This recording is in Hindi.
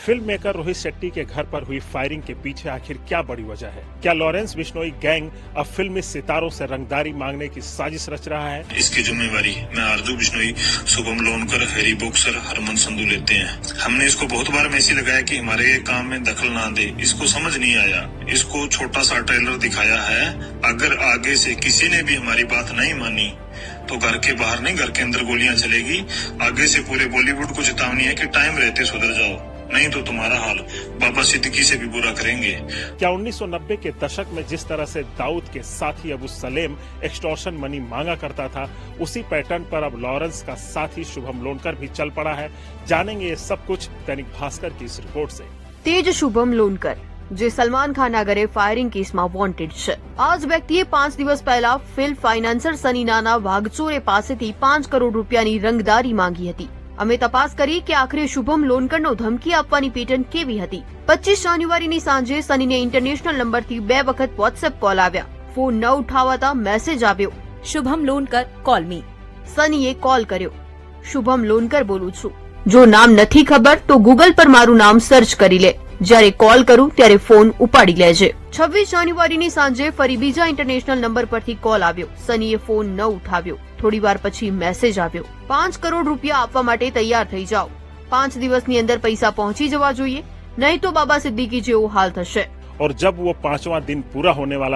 फिल्म मेकर रोहित शेट्टी के घर पर हुई फायरिंग के पीछे आखिर क्या बड़ी वजह है? क्या लॉरेंस बिश्नोई गैंग अब फिल्मी सितारों से रंगदारी मांगने की साजिश रच रहा है? इसकी जिम्मेवारी मैं आरजू बिश्नोई, शुभम लोनकर, हैरी बॉक्सर, हरमन संधू लेते हैं। हमने इसको बहुत बार मैसेज लगाया कि हमारे काम में दखल ना दे, इसको समझ नहीं आया। इसको छोटा सा ट्रेलर दिखाया है। अगर आगे से किसी ने भी हमारी बात नहीं मानी तो घर के बाहर नहीं, घर के अंदर गोलियां चलेगी। आगे से पूरे बॉलीवुड को चेतावनी है कि टाइम रहते सुधर जाओ, नहीं तो तुम्हारा हाल बाबा सिद्दीकी से भी बुरा करेंगे। क्या 1990 के दशक में जिस तरह से दाऊद के साथी अबू सलेम एक्सटॉर्शन मनी मांगा करता था, उसी पैटर्न पर अब लॉरेंस का साथी शुभम लोनकर भी चल पड़ा है? जानेंगे ये सब कुछ दैनिक भास्कर की इस रिपोर्ट से। તેજ શુભમ લોનકર જે સલમાન ખાનના ઘરે ફાયરિંગ કેસમાં વોન્ટેડ છે. આ જ વ્યક્તિએ 5 દિવસ પહેલા ફિલ્મ ફાઇનાન્સર સની નાના ભાગચોરે પાસેથી 5 કરોડ રૂપિયાની રંગદારી માંગી હતી. અમે તપાસ કરી કે આખરે શુભમ લોનકરનો ધમકી આપવાની પેટર્ન કેવી હતી. 25 જાન્યુઆરીની સાંજે સનીને ઇન્ટરનેશનલ નંબરથી 2 વખત વોટ્સએપ કોલ આવ્યા. ફોન ન ઉઠાવતા મેસેજ આવ્યો, શુભમ લોનકર કોલ મી. સનીએ કોલ કર્યો, શુભમ લોનકર બોલું છું. જો નામ નથી ખબર તો ગૂગલ પર મારું નામ સર્ચ કરી લે. જ્યારે કોલ કરું ત્યારે ફોન ઉપાડી લેજે. 26 જાન્યુઆરીની સાંજે ફરી બીજા ઇન્ટરનેશનલ નંબર પરથી કોલ આવ્યો. સનીએ ફોન ન ઉઠાવ્યો. થોડી વાર પછી મેસેજ આવ્યો, 5 કરોડ રૂપિયા આપવા માટે તૈયાર થઈ જાઓ. 5 દિવસની અંદર પૈસા પહોંચી જવા જોઈએ, નહીં તો બાબા સિદ્દીકી જેવો હાલ થશે. और जब वो 5वां दिन पूरा होने वाला